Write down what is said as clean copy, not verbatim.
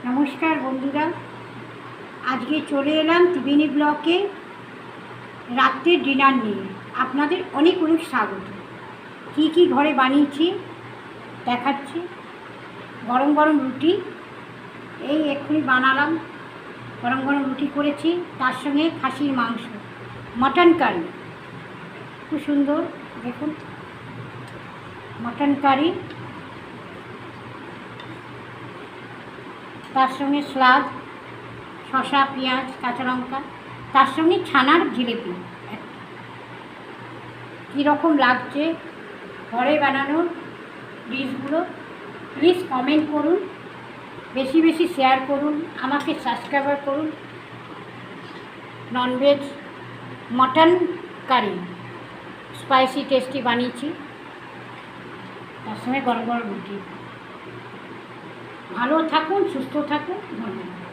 নমস্কার বন্ধুরা, আজকে চলে এলাম ত্রিবেণী ব্লকে রাত্রের ডিনার নিয়ে। আপনাদের অনেক অনেক স্বাগত। কী ঘরে বানিয়েছি দেখাচ্ছি। গরম গরম রুটি, এই এক্ষুনি বানালাম। গরম গরম রুটি করেছি, তার সঙ্গে খাসির মাংস, মটন কারি, খুব সুন্দর। দেখুন, মটন কারি, তার সঙ্গে স্লাদ, শসা, পেঁয়াজ, কাঁচা লঙ্কা, তার সঙ্গে ছানার জিলেপি। কীরকম লাগছে ঘরে বানানো ডিশগুলো প্লিজ কমেন্ট করুন, বেশি বেশি শেয়ার করুন, আমাকে সাবস্ক্রাইব করুন। Nonveg mutton curry spicy tasty বানিয়েছি, তার সঙ্গে গরম গরম রুটি। ভালো থাকুন, সুস্থ থাকুন, ধন্যবাদ।